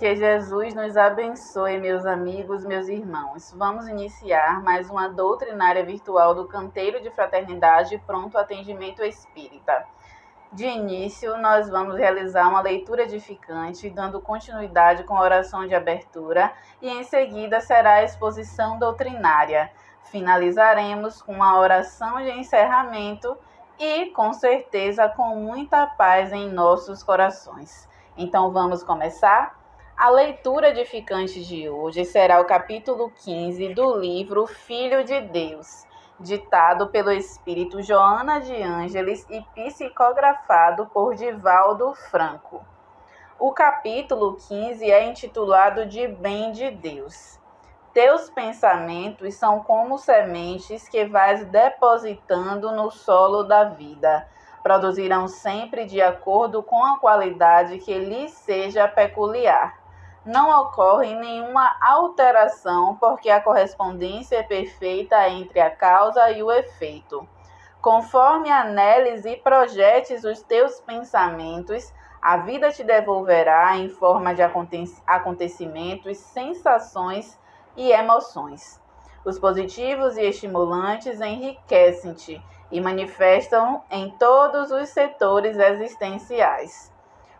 Que Jesus nos abençoe, meus amigos, meus irmãos. Vamos iniciar mais uma doutrinária virtual do Canteiro de Fraternidade Pronto Atendimento Espírita. De início, nós vamos realizar uma leitura edificante, dando continuidade com a oração de abertura, e em seguida será a exposição doutrinária. Finalizaremos com uma oração de encerramento e, com certeza, com muita paz em nossos corações. Então, vamos começar? A leitura edificante de hoje será o capítulo 15 do livro Filho de Deus, ditado pelo Espírito Joana de Ângeles e psicografado por Divaldo Franco. O capítulo 15 é intitulado de Bem de Deus. Teus pensamentos são como sementes que vais depositando no solo da vida. Produzirão sempre de acordo com a qualidade que lhes seja peculiar. Não ocorre nenhuma alteração, porque a correspondência é perfeita entre a causa e o efeito. Conforme aneles e projetes os teus pensamentos, a vida te devolverá em forma de acontecimentos, sensações e emoções. Os positivos e estimulantes enriquecem-te e manifestam em todos os setores existenciais.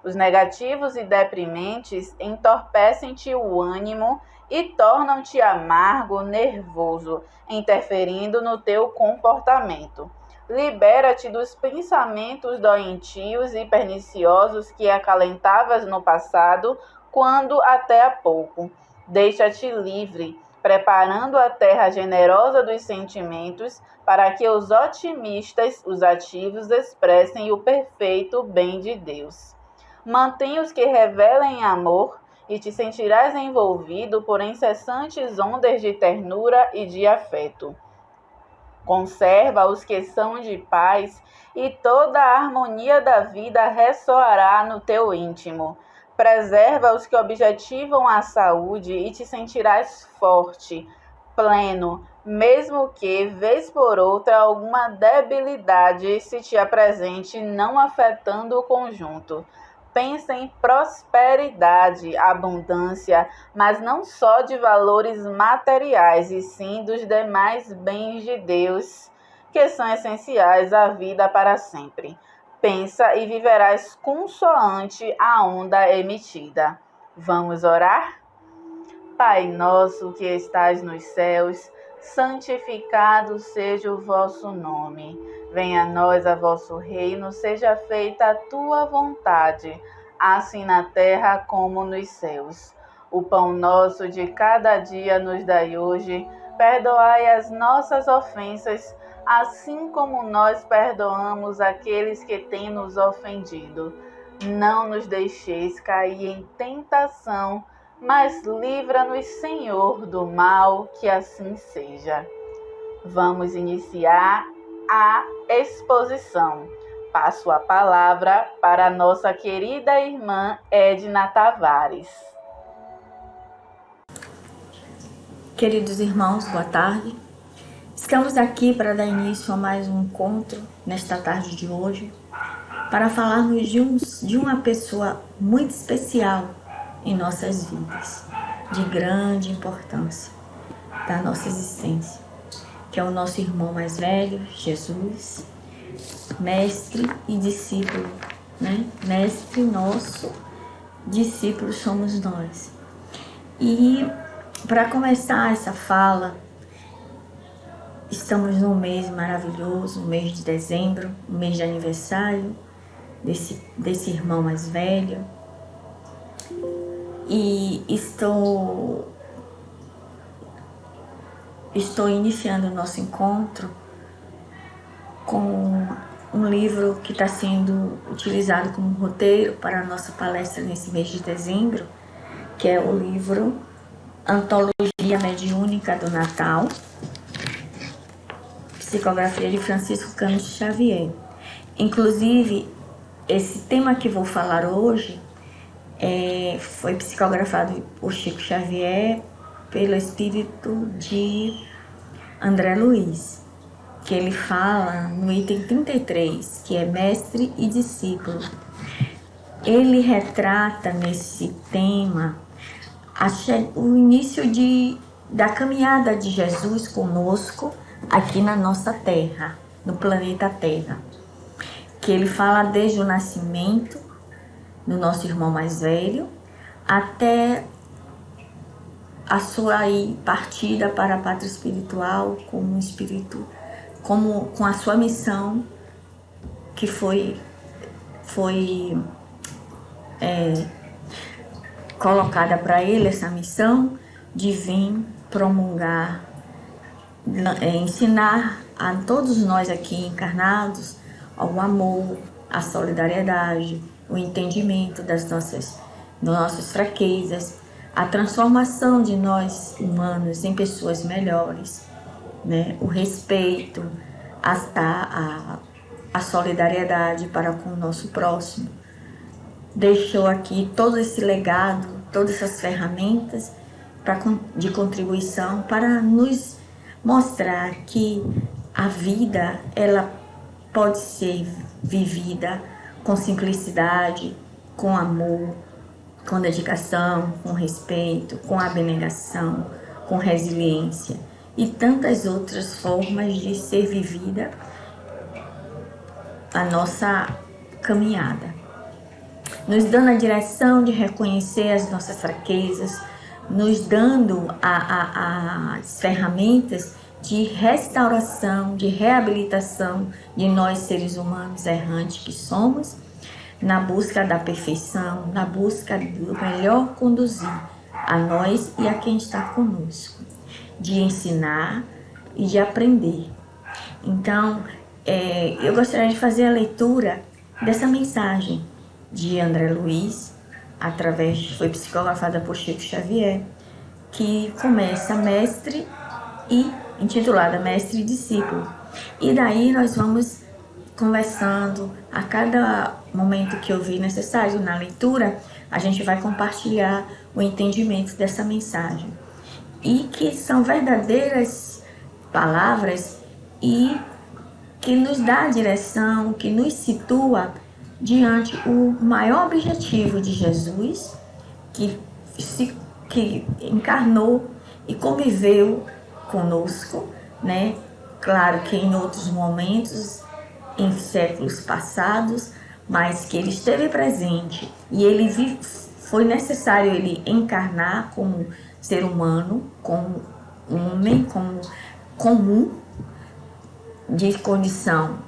Os negativos e deprimentes entorpecem-te o ânimo e tornam-te amargo, nervoso, interferindo no teu comportamento. Libera-te dos pensamentos doentios e perniciosos que acalentavas no passado, quando até há pouco. Deixa-te livre, preparando a terra generosa dos sentimentos para que os otimistas, os ativos, expressem o perfeito bem de Deus. Mantém os que revelem amor e te sentirás envolvido por incessantes ondas de ternura e de afeto. Conserva os que são de paz e toda a harmonia da vida ressoará no teu íntimo. Preserva os que objetivam a saúde e te sentirás forte, pleno, mesmo que, vez por outra, alguma debilidade se te apresente, não afetando o conjunto. Pensa em prosperidade, abundância, mas não só de valores materiais, e sim dos demais bens de Deus, que são essenciais à vida para sempre. Pensa e viverás consoante a onda emitida. Vamos orar? Pai nosso que estais nos céus, santificado seja o vosso nome. Venha a nós a vosso reino, seja feita a tua vontade, assim na terra como nos céus. O pão nosso de cada dia nos dai hoje, perdoai as nossas ofensas, assim como nós perdoamos aqueles que têm nos ofendido. Não nos deixeis cair em tentação, mas livra-nos, Senhor, do mal, que assim seja. Vamos iniciar a exposição. Passo a palavra para a nossa querida irmã Edna Tavares. Queridos irmãos, boa tarde. Estamos aqui para dar início a mais um encontro nesta tarde de hoje, para falarmos de uma pessoa muito especial em nossas vidas, de grande importância da nossa existência, que é o nosso irmão mais velho, Jesus, mestre e discípulo, né? Mestre nosso, discípulo somos nós. E para começar essa fala, estamos num mês maravilhoso, o mês de dezembro, o mês de aniversário desse irmão mais velho. E estou iniciando o nosso encontro com um livro que está sendo utilizado como roteiro para a nossa palestra nesse mês de dezembro, que é o livro Antologia Mediúnica do Natal, psicografia de Francisco Cândido Xavier. Inclusive, esse tema que vou falar hoje foi psicografado por Chico Xavier pelo espírito de André Luiz, que ele fala no item 33, que é mestre e discípulo. Ele retrata nesse tema o início da caminhada de Jesus conosco aqui na nossa Terra, no planeta Terra. Que ele fala desde o nascimento do nosso irmão mais velho até a sua partida para a pátria espiritual como espírito, com a sua missão que foi colocada para ele, essa missão de vir promulgar, ensinar a todos nós aqui encarnados o amor, a solidariedade, o entendimento das nossas fraquezas, a transformação de nós humanos em pessoas melhores, né? O respeito, a solidariedade para com o nosso próximo. Deixou aqui todo esse legado, todas essas ferramentas de contribuição para nos mostrar que a vida ela pode ser vivida com simplicidade, com amor, com dedicação, com respeito, com abnegação, com resiliência e tantas outras formas de ser vivida a nossa caminhada, nos dando a direção de reconhecer as nossas fraquezas, nos dando as ferramentas de restauração, de reabilitação de nós seres humanos errantes que somos, na busca da perfeição, na busca do melhor conduzir a nós e a quem está conosco, de ensinar e de aprender. Então, eu gostaria de fazer a leitura dessa mensagem de André Luiz, foi psicografada por Chico Xavier, que começa intitulada Mestre e Discípulo. E daí nós vamos conversando, a cada momento que eu vi necessário na leitura, a gente vai compartilhar o entendimento dessa mensagem. E que são verdadeiras palavras e que nos dá a direção, que nos situa diante o maior objetivo de Jesus, que encarnou e conviveu conosco, né? Claro que em outros momentos, em séculos passados, mas que ele esteve presente e foi necessário ele encarnar como ser humano, como homem, como comum, de condição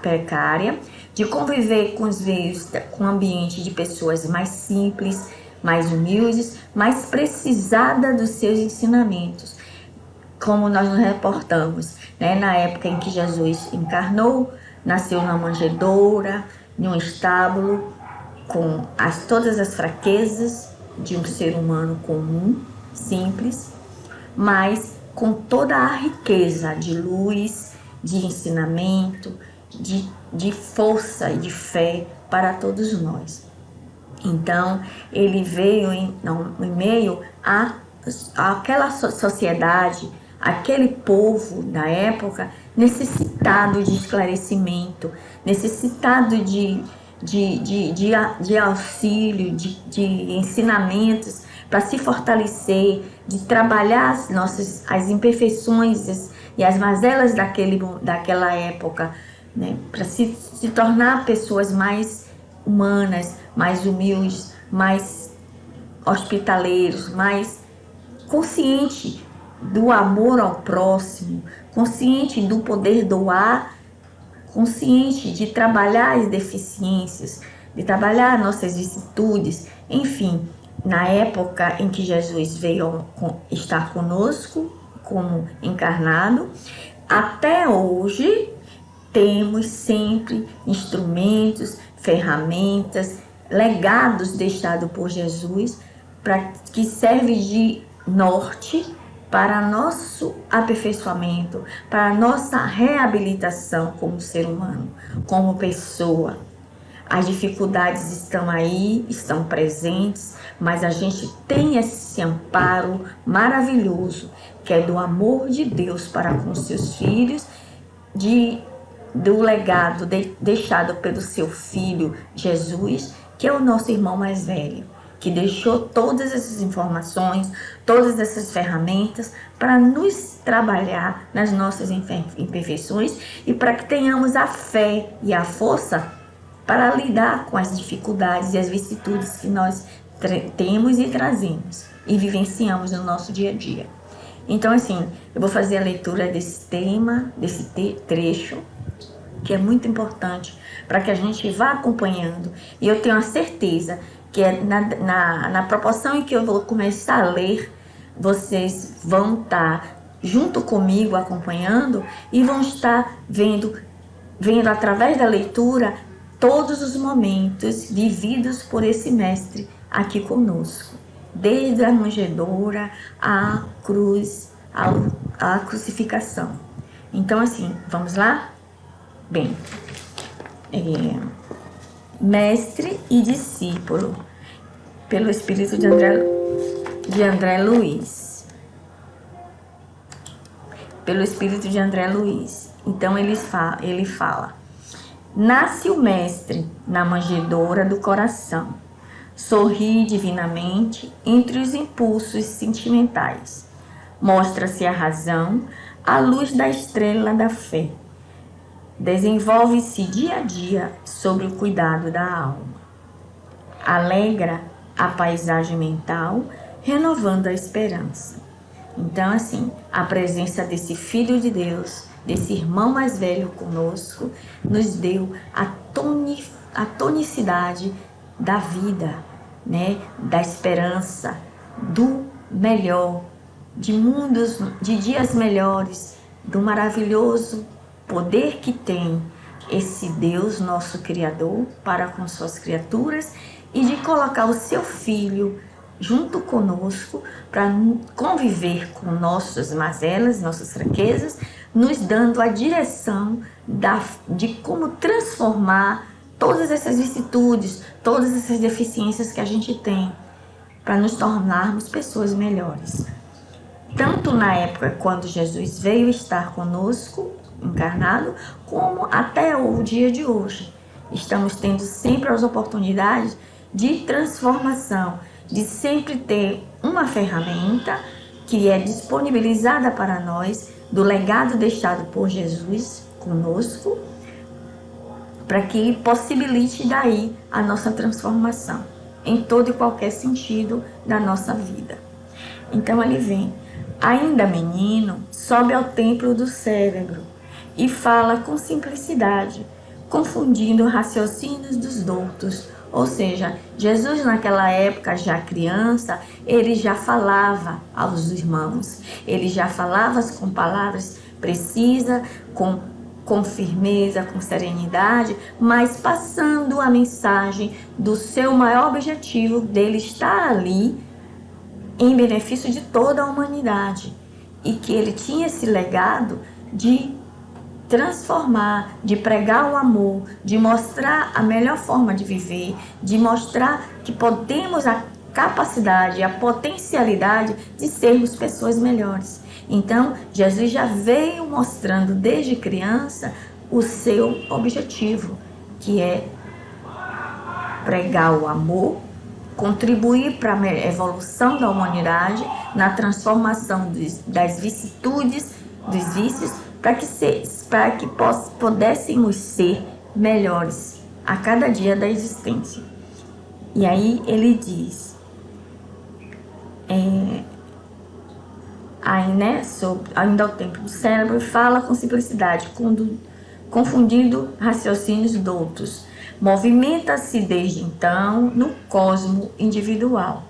precária, de conviver com os meios, com o ambiente de pessoas mais simples, mais humildes, mais precisada dos seus ensinamentos. Como nós nos reportamos, né? Na época em que Jesus encarnou, nasceu numa manjedoura, em um estábulo, com todas as fraquezas de um ser humano comum, simples, mas com toda a riqueza de luz, de ensinamento, de força e de fé para todos nós. Então, ele veio em meio àquela sociedade, aquele povo da época necessitado de esclarecimento, necessitado de auxílio, de ensinamentos para se fortalecer, de trabalhar as imperfeições e as mazelas daquela época, né? Para se tornar pessoas mais humanas, mais humildes, mais hospitaleiros, mais conscientes do amor ao próximo, consciente do poder doar, consciente de trabalhar as deficiências, de trabalhar nossas vicissitudes, enfim, na época em que Jesus veio estar conosco, como encarnado, até hoje temos sempre instrumentos, ferramentas, legados deixados por Jesus, que servem de norte para nosso aperfeiçoamento, para nossa reabilitação como ser humano, como pessoa. As dificuldades estão aí, estão presentes, mas a gente tem esse amparo maravilhoso, que é do amor de Deus para com seus filhos, do legado deixado pelo seu Filho Jesus, que é o nosso irmão mais velho, que deixou todas essas informações, todas essas ferramentas para nos trabalhar nas nossas imperfeições e para que tenhamos a fé e a força para lidar com as dificuldades e as vicissitudes que nós temos e trazemos e vivenciamos no nosso dia a dia. Então, assim, eu vou fazer a leitura desse tema, desse trecho, que é muito importante para que a gente vá acompanhando. E eu tenho a certeza que na proporção em que eu vou começar a ler, vocês vão estar junto comigo acompanhando e vão estar vendo através da leitura todos os momentos vividos por esse mestre aqui conosco, desde a manjedoura à cruz, à crucificação. Então, assim, vamos lá? Bem, mestre e discípulo, pelo Espírito de André Luiz. Pelo Espírito de André Luiz. Então, ele fala: nasce o mestre na manjedoura do coração, sorri divinamente entre os impulsos sentimentais. Mostra-se a razão, a luz da estrela da fé. Desenvolve-se dia a dia sobre o cuidado da alma. Alegra a paisagem mental, renovando a esperança. Então, assim, a presença desse Filho de Deus, desse irmão mais velho conosco, nos deu a tonicidade da vida, né? Da esperança, do melhor, de dias melhores, do maravilhoso poder que tem esse Deus, nosso Criador, para com suas criaturas, e de colocar o seu Filho junto conosco para conviver com nossas mazelas, nossas fraquezas, nos dando a direção de como transformar todas essas vicissitudes, todas essas deficiências que a gente tem, para nos tornarmos pessoas melhores. Tanto na época quando Jesus veio estar conosco, encarnado, como até o dia de hoje. Estamos tendo sempre as oportunidades de transformação, de sempre ter uma ferramenta que é disponibilizada para nós, do legado deixado por Jesus conosco, para que possibilite daí a nossa transformação, em todo e qualquer sentido da nossa vida. Então ele vem, ainda menino, sobe ao templo do cérebro e fala com simplicidade, confundindo raciocínios dos doutos. Ou seja, Jesus naquela época, já criança, ele já falava aos irmãos, ele já falava com palavras precisas, com firmeza, com serenidade, mas passando a mensagem do seu maior objetivo, dele estar ali em benefício de toda a humanidade, e que ele tinha esse legado de transformar, de pregar o amor, de mostrar a melhor forma de viver, de mostrar que podemos a capacidade, a potencialidade de sermos pessoas melhores. Então, Jesus já veio mostrando desde criança o seu objetivo, que é pregar o amor, contribuir para a evolução da humanidade, na transformação das vicissitudes, dos vícios, para que pudéssemos ser melhores a cada dia da existência. E aí ele diz, ainda ao tempo do cérebro, fala com simplicidade, confundindo raciocínios doutos. Movimenta-se desde então no cosmo individual.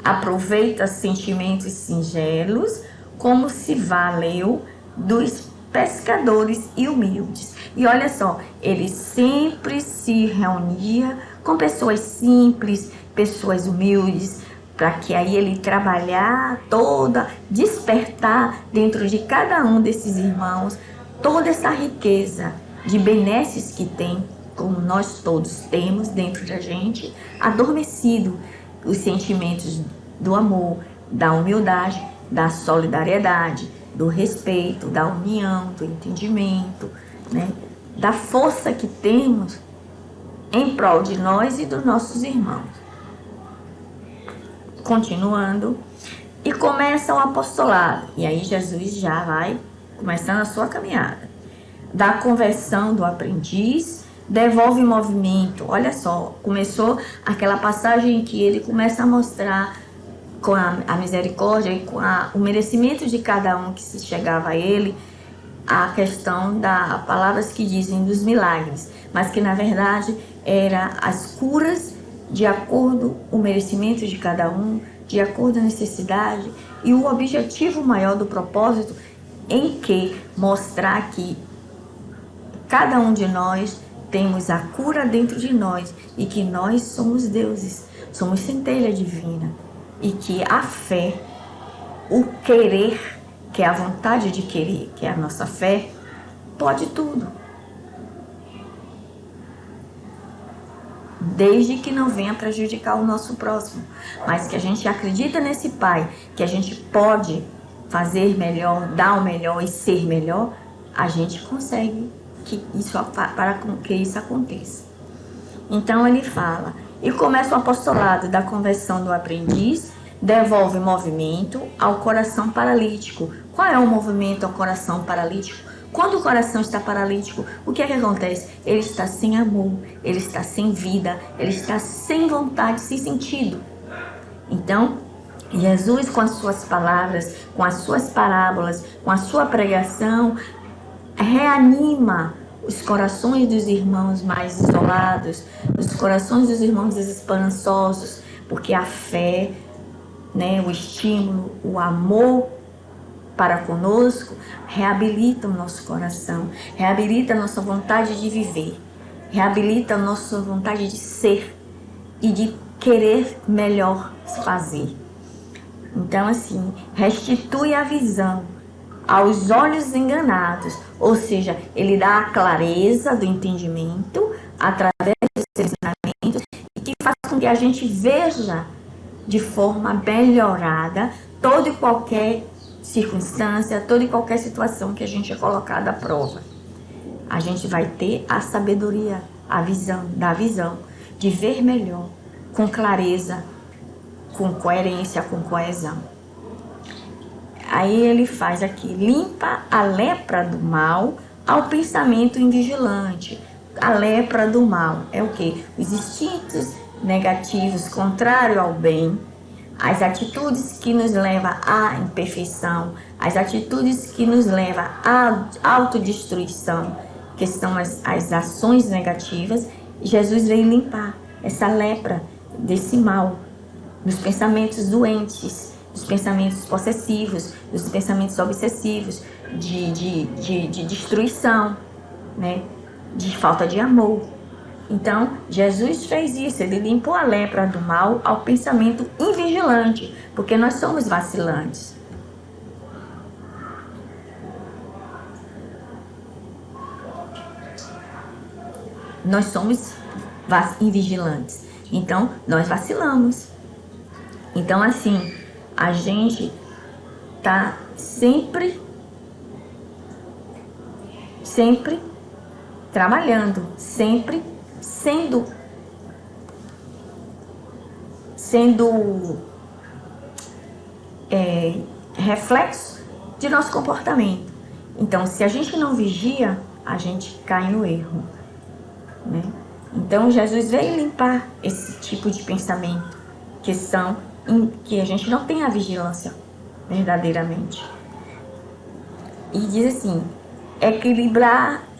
Aproveita sentimentos singelos, como se valeu dos pescadores e humildes. E olha só, ele sempre se reunia com pessoas simples, pessoas humildes, para que aí ele trabalhar despertar dentro de cada um desses irmãos toda essa riqueza de benesses que tem, como nós todos temos dentro da gente, adormecido os sentimentos do amor, da humildade, da solidariedade, do respeito, da união, do entendimento, né? Da força que temos em prol de nós e dos nossos irmãos. continuando, e começa o apostolado. E aí Jesus já vai começando a sua caminhada. Da conversão do aprendiz, devolve movimento. Olha só, começou aquela passagem em que ele começa a mostrar com a misericórdia e com o merecimento de cada um que se chegava a ele, a questão das palavras que dizem dos milagres, mas que na verdade era as curas de acordo com o merecimento de cada um, de acordo com a necessidade, e o objetivo maior do propósito em que mostrar que cada um de nós temos a cura dentro de nós e que nós somos deuses, somos centelha divina, e que a fé, o querer, que é a vontade de querer, que é a nossa fé, pode tudo. Desde que não venha prejudicar o nosso próximo, mas que a gente acredita nesse Pai, que a gente pode fazer melhor, dar o melhor e ser melhor, a gente consegue para que isso aconteça. Então ele fala, e começa o apostolado da conversão do aprendiz, devolve movimento ao coração paralítico. Qual é o movimento ao coração paralítico? Quando o coração está paralítico, o que é que acontece? Ele está sem amor, ele está sem vida, ele está sem vontade, sem sentido. Então, Jesus, com as suas palavras, com as suas parábolas, com a sua pregação, reanima os corações dos irmãos mais isolados, os corações dos irmãos desesperançosos, porque a fé, o estímulo, o amor para conosco reabilita o nosso coração, reabilita a nossa vontade de viver, reabilita a nossa vontade de ser e de querer melhor fazer. Então, assim, restitui a visão aos olhos enganados, ou seja, ele dá a clareza do entendimento através dos seus ensinamentos e que faz com que a gente veja de forma melhorada toda e qualquer circunstância, toda e qualquer situação que a gente é colocado à prova. A gente vai ter a sabedoria, a visão, de ver melhor, com clareza, com coerência, com coesão. Aí ele faz aqui, limpa a lepra do mal ao pensamento invigilante. A lepra do mal é o quê? Os instintos negativos, contrário ao bem, as atitudes que nos levam à imperfeição, as atitudes que nos levam à autodestruição, que são as ações negativas. Jesus veio limpar essa lepra desse mal, dos pensamentos doentes, dos pensamentos possessivos, dos pensamentos obsessivos, de destruição, de falta de amor. Então, Jesus fez isso, ele limpou a lepra do mal ao pensamento invigilante, porque nós somos vacilantes. Nós somos invigilantes, então nós vacilamos. Então, assim, a gente tá sempre trabalhando, sempre sendo reflexo de nosso comportamento. Então, se a gente não vigia, a gente cai no erro, Então, Jesus veio limpar esse tipo de pensamento, que a gente não tem a vigilância verdadeiramente. E diz assim,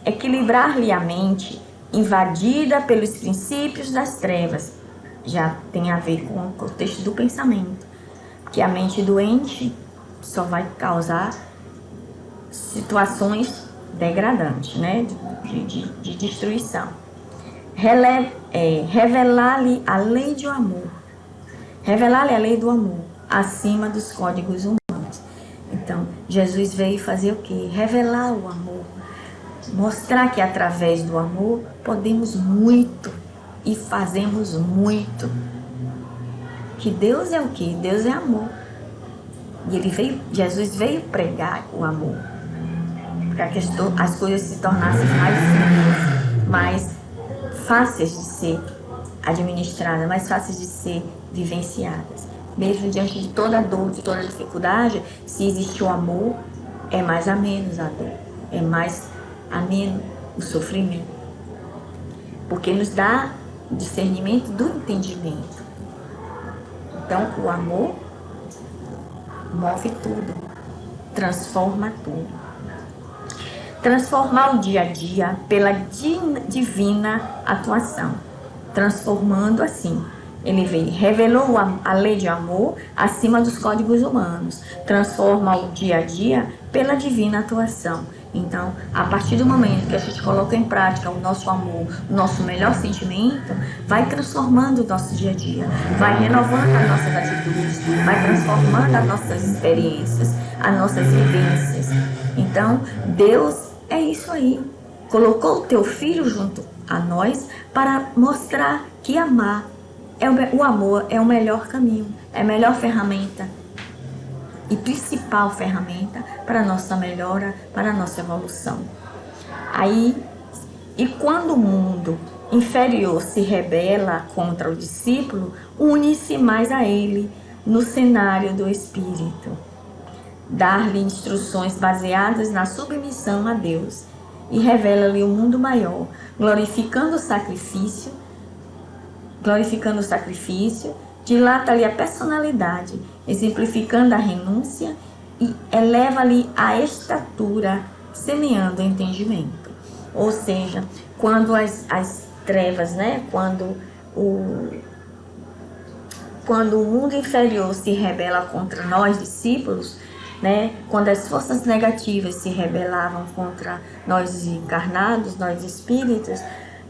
equilibrar-lhe a mente invadida pelos princípios das trevas. Já tem a ver com o contexto do pensamento, que a mente doente só vai causar situações degradantes, de destruição. Revelar-lhe a lei do amor. Revelar-lhe a lei do amor acima dos códigos humanos. Então, Jesus veio fazer o quê? Revelar o amor. Mostrar que através do amor podemos muito e fazemos muito. Que Deus é o quê? Deus é amor. E Jesus veio pregar o amor, para que as coisas se tornassem mais simples, mais fáceis de ser administradas, mais fáceis de ser vivenciadas. Mesmo diante de toda a dor, de toda a dificuldade, se existe o amor, é mais ameno a dor, é mais ameno o sofrimento. Porque nos dá discernimento do entendimento. Então, o amor move tudo, transforma tudo. Transformar o dia a dia pela divina atuação, transformando assim. Ele veio, revelou a lei de amor acima dos códigos humanos, transforma o dia a dia pela divina atuação. Então, a partir do momento que a gente coloca em prática o nosso amor, o nosso melhor sentimento, vai transformando o nosso dia a dia, vai renovando as nossas atitudes, vai transformando as nossas experiências, as nossas vivências. Então, Deus é isso aí. Colocou o teu filho junto a nós para mostrar que amar, o amor é o melhor caminho, é a melhor ferramenta e principal ferramenta para a nossa melhora, para a nossa evolução. E quando o mundo inferior se rebela contra o discípulo, une-se mais a ele no cenário do Espírito. Dar-lhe instruções baseadas na submissão a Deus e revela-lhe o mundo maior, glorificando o sacrifício, dilata-lhe a personalidade, exemplificando a renúncia e eleva-lhe a estatura, semeando o entendimento. Ou seja, quando as trevas, né, quando o mundo inferior se rebela contra nós, discípulos, né, quando as forças negativas se rebelavam contra nós encarnados, nós espíritos,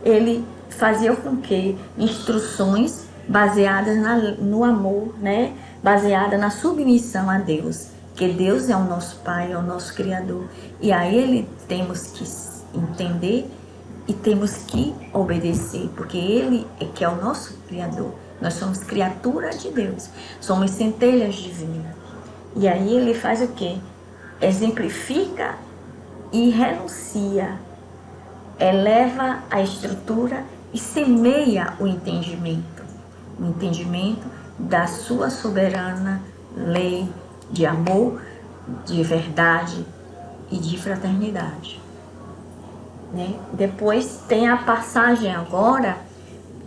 ele fazia com que instruções baseadas no amor, né, baseada na submissão a Deus, que Deus é o nosso Pai, é o nosso Criador, e a Ele temos que entender e temos que obedecer, porque Ele é que é o nosso Criador. Nós somos criatura de Deus, somos centelhas divinas. E aí Ele faz o quê? Exemplifica e renuncia, eleva a estrutura e semeia o entendimento da sua soberana lei de amor, de verdade e de fraternidade. Né? Depois tem a passagem agora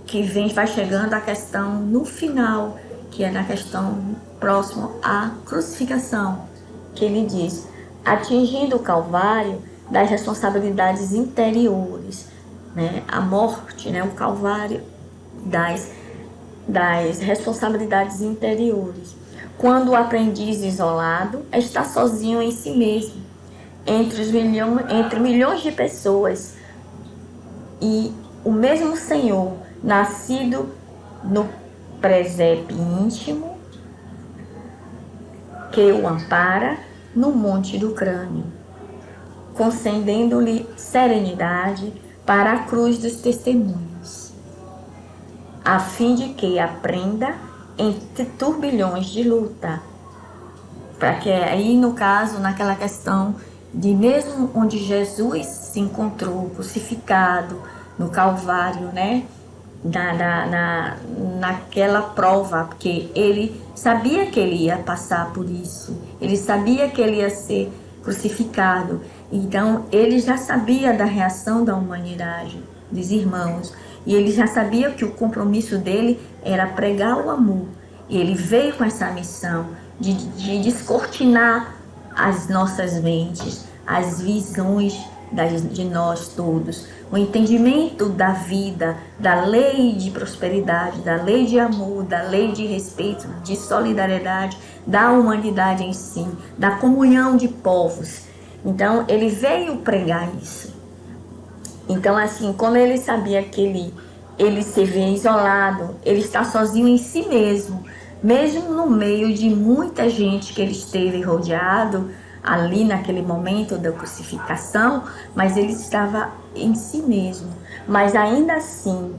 que vai chegando a questão no final, que é na questão próximo à crucificação, que ele diz: atingindo o Calvário das responsabilidades interiores, né? A morte, né? O Calvário das responsabilidades interiores. Quando o aprendiz isolado está sozinho em si mesmo, entre milhões de pessoas, e o mesmo Senhor, nascido no presépio íntimo, que o ampara no monte do crânio, concedendo-lhe serenidade para a cruz dos testemunhos, a fim de que aprenda entre turbilhões de luta. Para que aí, no caso, naquela questão de mesmo onde Jesus se encontrou crucificado no Calvário, né? Naquela prova, porque ele sabia que ele ia passar por isso, ele sabia que ele ia ser crucificado, então ele já sabia da reação da humanidade, dos irmãos, e ele já sabia que o compromisso dele era pregar o amor, e ele veio com essa missão de descortinar as nossas mentes, as visões de nós todos, o entendimento da vida, da lei de prosperidade, da lei de amor, da lei de respeito, de solidariedade, da humanidade em si, da comunhão de povos. Então, ele veio pregar isso. Então, assim, como ele sabia que ele se vê isolado, ele está sozinho em si mesmo, mesmo no meio de muita gente que ele esteve rodeado, ali naquele momento da crucificação, mas ele estava em si mesmo. Mas ainda assim,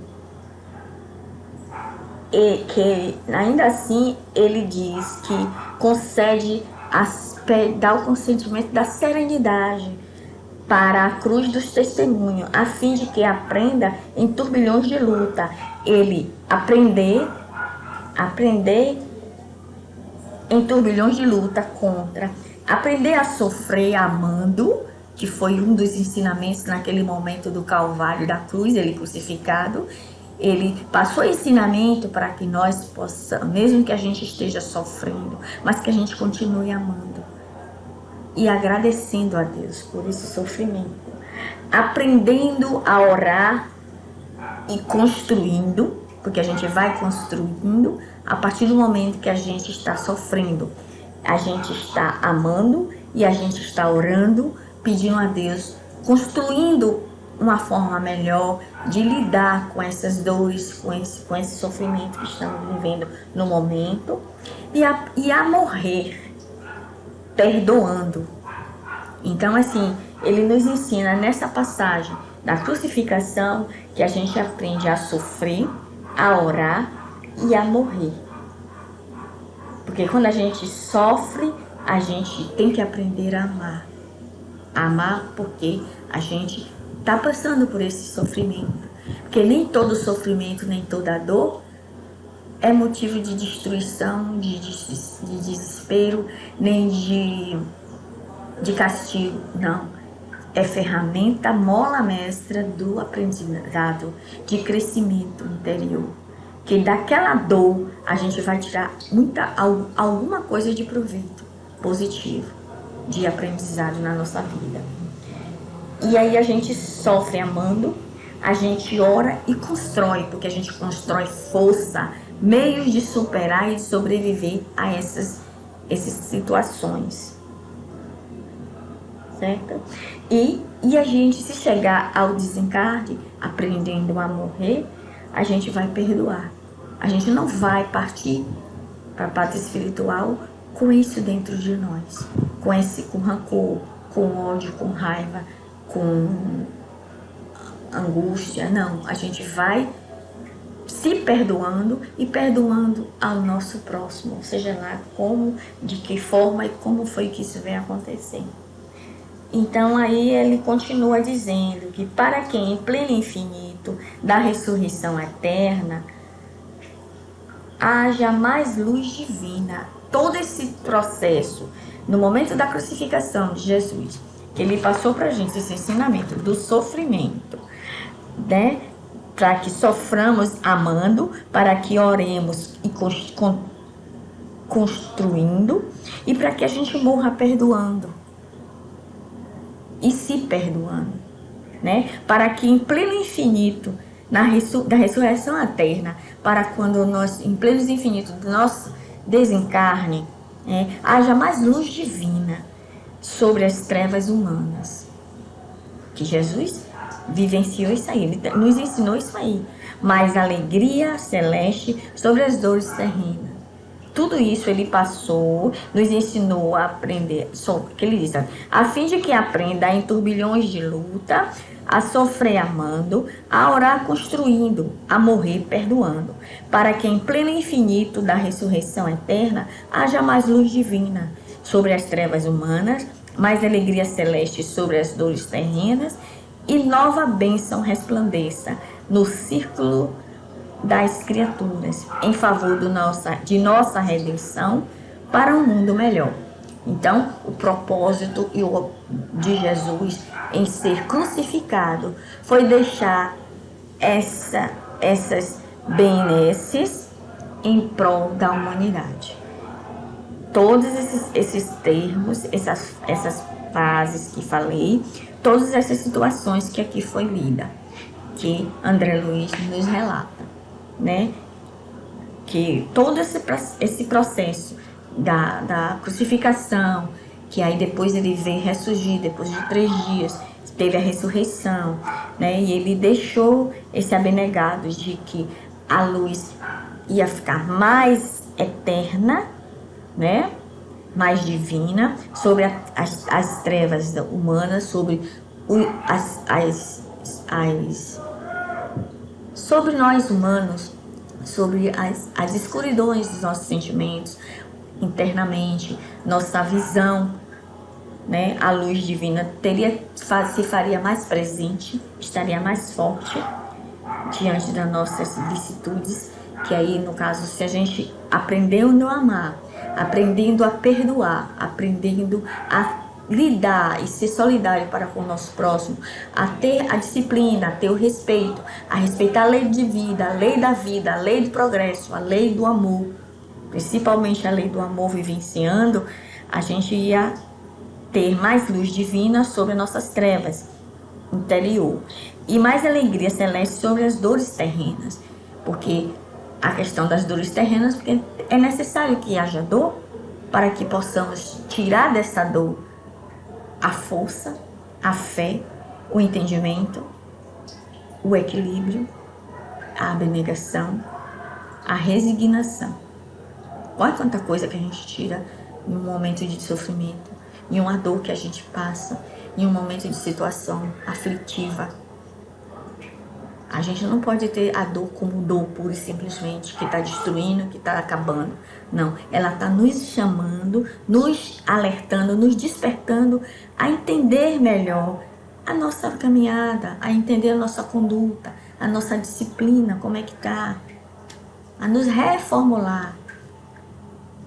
ele diz que concede, dá o consentimento da serenidade para a cruz dos testemunhos, a fim de que aprenda em turbilhões de luta. Ele aprender em turbilhões de luta contra, aprender a sofrer amando, que foi um dos ensinamentos naquele momento do Calvário, da cruz, ele crucificado. Ele passou ensinamento para que nós possamos, mesmo que a gente esteja sofrendo, mas que a gente continue amando e agradecendo a Deus por esse sofrimento. Aprendendo a orar e construindo, porque a gente vai construindo a partir do momento que a gente está sofrendo. A gente está amando e a gente está orando, pedindo a Deus, construindo uma forma melhor de lidar com essas dores, com esse sofrimento que estamos vivendo no momento, e a morrer perdoando. Então, assim, ele nos ensina nessa passagem da crucificação que a gente aprende a sofrer, a orar e a morrer. Porque quando a gente sofre, a gente tem que aprender a amar. Amar porque a gente está passando por esse sofrimento. Porque nem todo sofrimento, nem toda dor é motivo de destruição, de desespero, nem de castigo. Não. É ferramenta, mola mestra do aprendizado, de crescimento interior. Que daquela dor a gente vai tirar alguma coisa de proveito positivo, de aprendizado na nossa vida. E aí a gente sofre amando, a gente ora e constrói, porque a gente constrói força, meios de superar e de sobreviver a essas situações. Certo? E a gente, se chegar ao desencarne, aprendendo a morrer, a gente vai perdoar. A gente não vai partir para a pátria espiritual com isso dentro de nós, com rancor, com ódio, com raiva, com angústia. Não, a gente vai se perdoando e perdoando ao nosso próximo, seja lá como, de que forma e como foi que isso vem acontecendo. Então aí ele continua dizendo que para quem em pleno infinito da ressurreição eterna haja mais luz divina. Todo esse processo, no momento da crucificação de Jesus, que ele passou para a gente esse ensinamento do sofrimento, né? Para que soframos amando, para que oremos e construindo, e para que a gente morra perdoando e se perdoando, né? Para que em pleno infinito da ressurreição eterna, para quando nós, em pleno infinito do nosso desencarne, haja mais luz divina sobre as trevas humanas. Que Jesus vivenciou isso aí, ele nos ensinou isso aí. Mais alegria celeste sobre as dores terrenas. Tudo isso ele passou, nos ensinou a aprender, que ele diz, a fim de que aprenda em turbilhões de luta, a sofrer amando, a orar construindo, a morrer perdoando, para que em pleno infinito da ressurreição eterna haja mais luz divina sobre as trevas humanas, mais alegria celeste sobre as dores terrenas, e nova bênção resplandeça no círculo das criaturas, em favor de nossa redenção para um mundo melhor. Então, o propósito de Jesus em ser crucificado foi deixar essas benesses em prol da humanidade. Todos esses termos, essas frases que falei, todas essas situações que aqui foi lida, que André Luiz nos relata, né? Que todo esse processo da crucificação, que aí depois ele veio ressurgir, depois de 3 dias, teve a ressurreição, né? E ele deixou esse abnegado de que a luz ia ficar mais eterna, né? Mais divina, sobre as trevas humanas, sobre sobre nós humanos, sobre as escuridões dos nossos sentimentos internamente, nossa visão, né? A luz divina se faria mais presente, estaria mais forte diante das nossas vicissitudes, que aí, no caso, se a gente aprendeu a não amar, aprendendo a perdoar, aprendendo a lidar e ser solidário para com o nosso próximo, a ter a disciplina, a ter o respeito, a respeitar a lei de vida, a lei da vida, a lei do progresso, a lei do amor, principalmente a lei do amor vivenciando, a gente ia ter mais luz divina sobre nossas trevas interior e mais alegria celeste sobre as dores terrenas, porque a questão das dores terrenas, porque é necessário que haja dor para que possamos tirar dessa dor a força, a fé, o entendimento, o equilíbrio, a abnegação, a resignação. Olha quanta coisa que a gente tira em um momento de sofrimento, em uma dor que a gente passa, em um momento de situação aflitiva. A gente não pode ter a dor como dor pura e simplesmente, que está destruindo, que está acabando. Não, ela está nos chamando, nos alertando, nos despertando a entender melhor a nossa caminhada, a entender a nossa conduta, a nossa disciplina, como é que está, a nos reformular,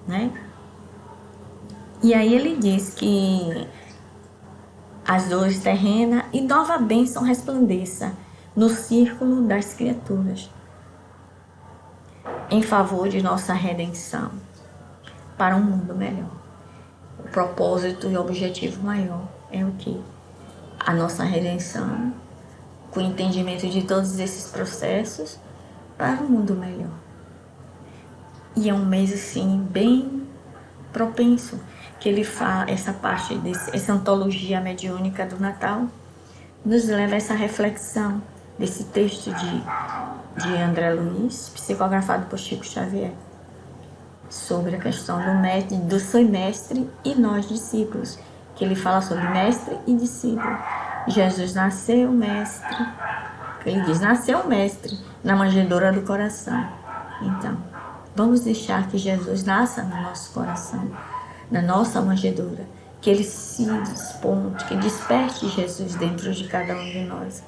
né? E aí ele diz que as dores terrenas e nova bênção resplandeça no círculo das criaturas, em favor de nossa redenção, para um mundo melhor. O propósito e o objetivo maior é o quê? A nossa redenção, com o entendimento de todos esses processos, para um mundo melhor. E é um mês assim, bem propenso, que ele fala, essa parte, essa antologia mediúnica do Natal, nos leva a essa reflexão desse texto de André Luiz, psicografado por Chico Xavier, sobre a questão do mestre, do seu mestre e nós discípulos, que ele fala sobre mestre e discípulo. Jesus nasceu mestre, ele diz, nasceu mestre na manjedoura do coração. Então, vamos deixar que Jesus nasça no nosso coração, na nossa manjedoura, que ele se desponte, que desperte Jesus dentro de cada um de nós,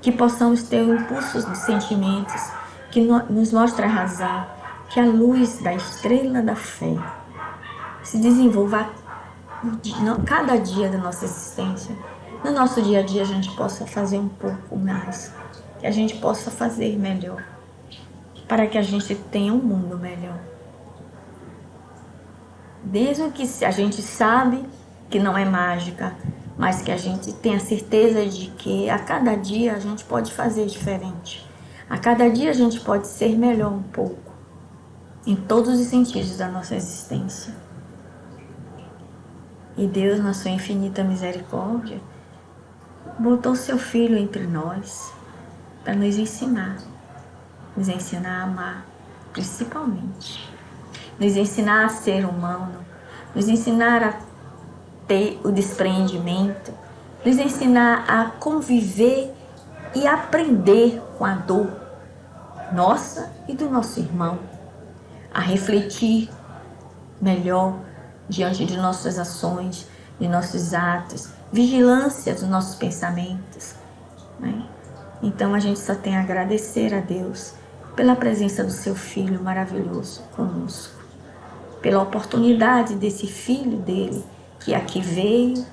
que possamos ter o impulso dos sentimentos, que nos mostre a razão, que a luz da estrela da fé se desenvolva cada dia da nossa existência. No nosso dia a dia a gente possa fazer um pouco mais, que a gente possa fazer melhor, para que a gente tenha um mundo melhor. Mesmo que a gente sabe que não é mágica, mas que a gente tenha certeza de que a cada dia a gente pode fazer diferente. A cada dia a gente pode ser melhor um pouco, em todos os sentidos da nossa existência. E Deus, na sua infinita misericórdia, botou seu Filho entre nós para nos ensinar a amar, principalmente. Nos ensinar a ser humano, nos ensinar a ter o despreendimento, nos ensinar a conviver e aprender com a dor nossa e do nosso irmão, a refletir melhor diante de nossas ações, de nossos atos, vigilância dos nossos pensamentos, né? Então a gente só tem a agradecer a Deus pela presença do seu Filho maravilhoso conosco, pela oportunidade desse Filho dele, que aqui veio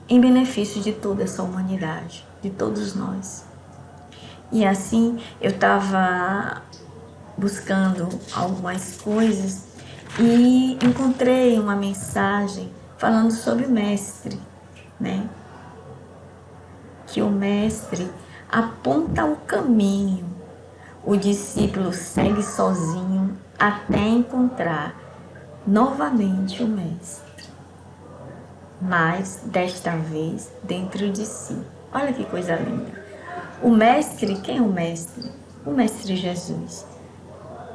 em benefício de toda essa humanidade, de todos nós. E assim, eu estava buscando algumas coisas e encontrei uma mensagem falando sobre o mestre, né? Que o mestre aponta o caminho, o discípulo segue sozinho até encontrar novamente o mestre, mas desta vez dentro de si. Olha que coisa linda. O mestre, quem é o mestre? O mestre Jesus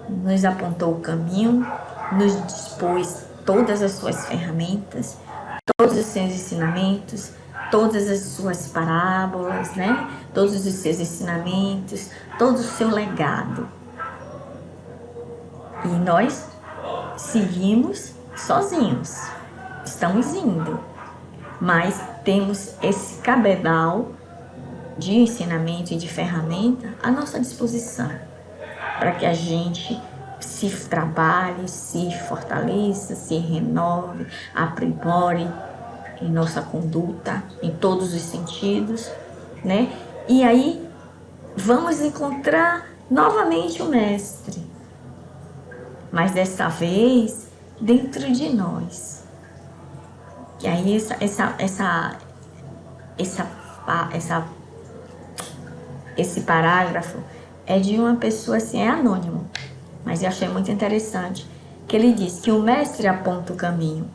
nos apontou o caminho, nos dispôs todas as suas ferramentas, todos os seus ensinamentos, todas as suas parábolas, né? Todos os seus ensinamentos, todo o seu legado. E nós seguimos sozinhos, estamos indo, mas temos esse cabedal de ensinamento e de ferramenta à nossa disposição, para que a gente se trabalhe, se fortaleça, se renove, aprimore em nossa conduta, em todos os sentidos, né? E aí vamos encontrar novamente o Mestre, mas dessa vez dentro de nós. E aí esse parágrafo é de uma pessoa assim, é anônimo, mas eu achei muito interessante, que ele diz que o mestre aponta o caminho,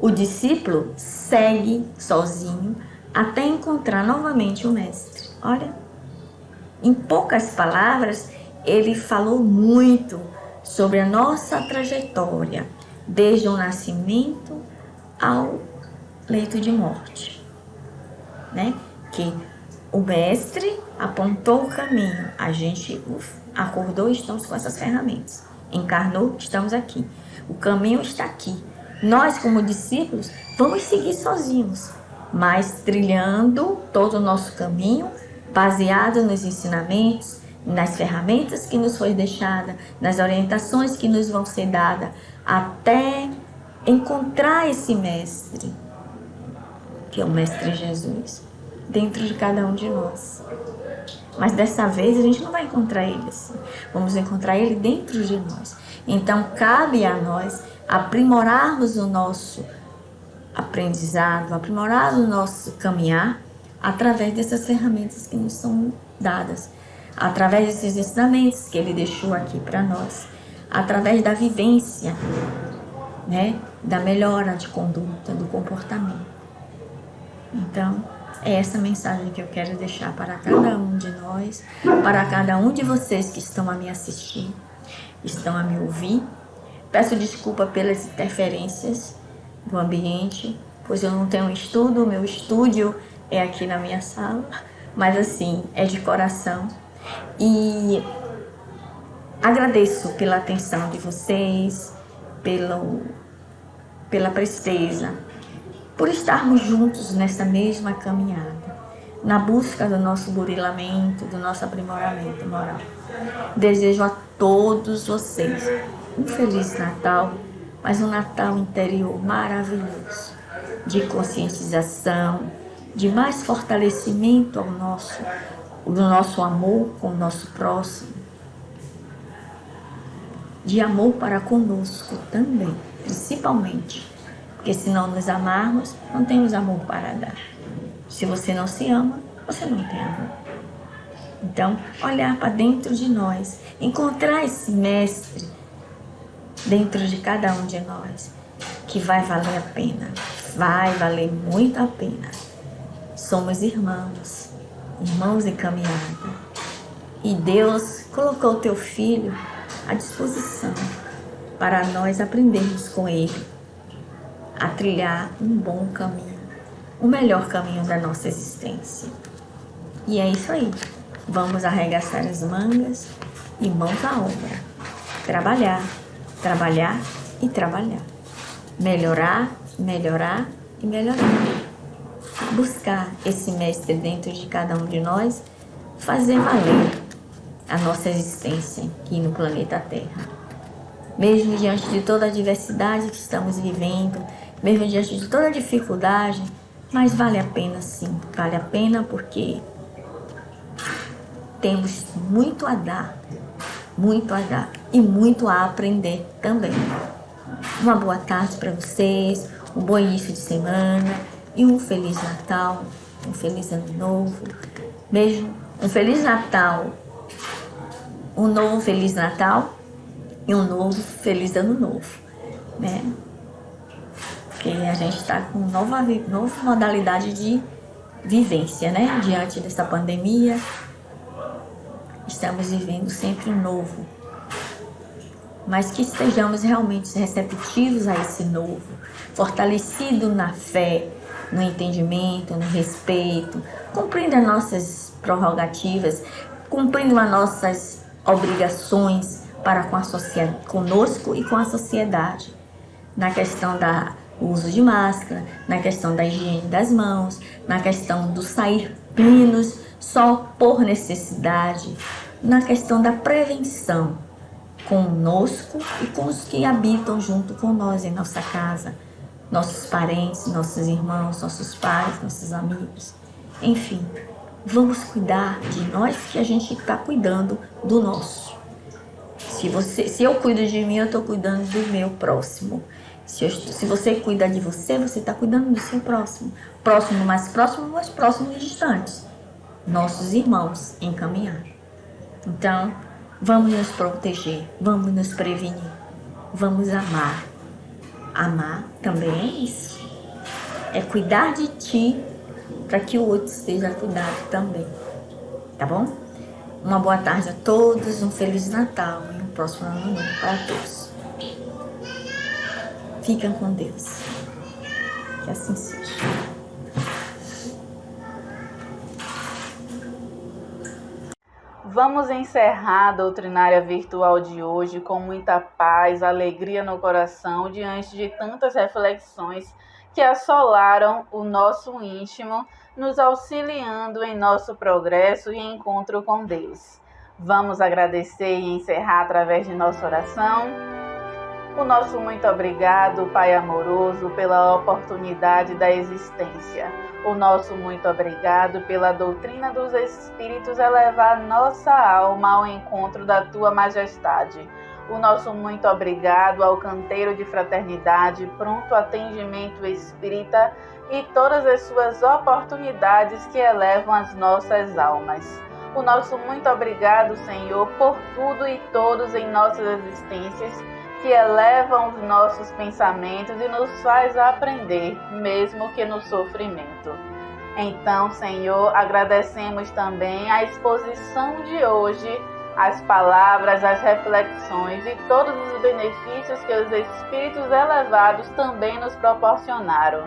o discípulo segue sozinho até encontrar novamente o mestre. Olha, em poucas palavras, ele falou muito sobre a nossa trajetória, desde o nascimento ao leito de morte, né? Que o mestre apontou o caminho, a gente acordou e estamos com essas ferramentas, encarnou, estamos aqui, o caminho está aqui. Nós, como discípulos, vamos seguir sozinhos, mas trilhando todo o nosso caminho, baseado nos ensinamentos, nas ferramentas que nos foi deixada, nas orientações que nos vão ser dadas, até encontrar esse mestre, que é o Mestre Jesus, dentro de cada um de nós. Mas dessa vez a gente não vai encontrar ele assim, vamos encontrar ele dentro de nós. Então cabe a nós aprimorarmos o nosso aprendizado, aprimorar o nosso caminhar através dessas ferramentas que nos são dadas, através desses ensinamentos que ele deixou aqui para nós, através da vivência, né, da melhora de conduta, do comportamento. Então, é essa mensagem que eu quero deixar para cada um de nós, para cada um de vocês que estão a me assistir, estão a me ouvir. Peço desculpa pelas interferências do ambiente, pois eu não tenho estudo, o meu estúdio é aqui na minha sala, mas assim, é de coração. E agradeço pela atenção de vocês, pela presteza, por estarmos juntos nessa mesma caminhada, na busca do nosso burilamento, do nosso aprimoramento moral. Desejo a todos vocês um Feliz Natal, mas um Natal interior maravilhoso, de conscientização, de mais fortalecimento do nosso amor com o nosso próximo, de amor para conosco também, principalmente, porque se não nos amarmos, não temos amor para dar. Se você não se ama, você não tem amor. Então, olhar para dentro de nós, encontrar esse mestre dentro de cada um de nós, que vai valer a pena, vai valer muito a pena. Somos irmãos em caminhada. E Deus colocou o teu filho à disposição para nós aprendermos com ele a trilhar um bom caminho, o melhor caminho da nossa existência. E é isso aí. Vamos arregaçar as mangas e mãos à obra. Trabalhar, trabalhar e trabalhar. Melhorar, melhorar e melhorar. Buscar esse mestre dentro de cada um de nós, fazer valer a nossa existência aqui no planeta Terra. Mesmo diante de toda a diversidade que estamos vivendo, mesmo diante de toda a dificuldade, mas vale a pena sim, vale a pena porque temos muito a dar e muito a aprender também. Uma boa tarde para vocês, um bom início de semana e um Feliz Natal, um Feliz Ano Novo, mesmo um Feliz Natal, um novo Feliz Natal e um novo Feliz Ano Novo, né? Porque a gente está com nova modalidade de vivência, né? Diante dessa pandemia, estamos vivendo sempre um novo, mas que estejamos realmente receptivos a esse novo, fortalecido na fé, no entendimento, no respeito, cumprindo as nossas prerrogativas, cumprindo as nossas obrigações para com a sociedade, conosco e com a sociedade, na questão do uso de máscara, na questão da higiene das mãos, na questão do sair menos só por necessidade, na questão da prevenção, conosco e com os que habitam junto com nós em nossa casa, nossos parentes, nossos irmãos, nossos pais, nossos amigos, enfim. Vamos cuidar de nós que a gente está cuidando do nosso. Se eu cuido de mim, eu estou cuidando do meu próximo. Se você cuida de você, você está cuidando do seu próximo. Próximo, mais próximos distantes. Nossos irmãos em caminhar. Então, vamos nos proteger, vamos nos prevenir, vamos amar. Amar também é isso. É cuidar de ti para que o outro esteja cuidado também. Tá bom? Uma boa tarde a todos, um Feliz Natal e um próximo ano novo para todos. Fiquem com Deus. Que assim seja. Vamos encerrar a doutrinária virtual de hoje com muita paz, alegria no coração, diante de tantas reflexões que assolaram o nosso íntimo, nos auxiliando em nosso progresso e encontro com Deus. Vamos agradecer e encerrar através de nossa oração. O nosso muito obrigado, Pai amoroso, pela oportunidade da existência. O nosso muito obrigado pela doutrina dos Espíritos elevar nossa alma ao encontro da Tua Majestade. O nosso muito obrigado ao canteiro de fraternidade, pronto atendimento espírita e todas as suas oportunidades que elevam as nossas almas. O nosso muito obrigado, Senhor, por tudo e todos em nossas existências, que elevam os nossos pensamentos e nos faz aprender, mesmo que no sofrimento. Então, Senhor, agradecemos também a exposição de hoje, as palavras, as reflexões e todos os benefícios que os Espíritos elevados também nos proporcionaram.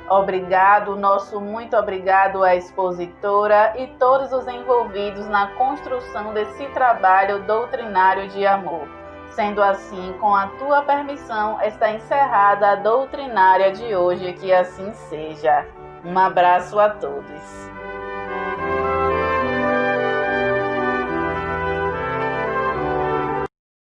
Obrigado, nosso muito obrigado à expositora e todos os envolvidos na construção desse trabalho doutrinário de amor. Sendo assim, com a tua permissão, está encerrada a doutrinária de hoje, que assim seja. Um abraço a todos.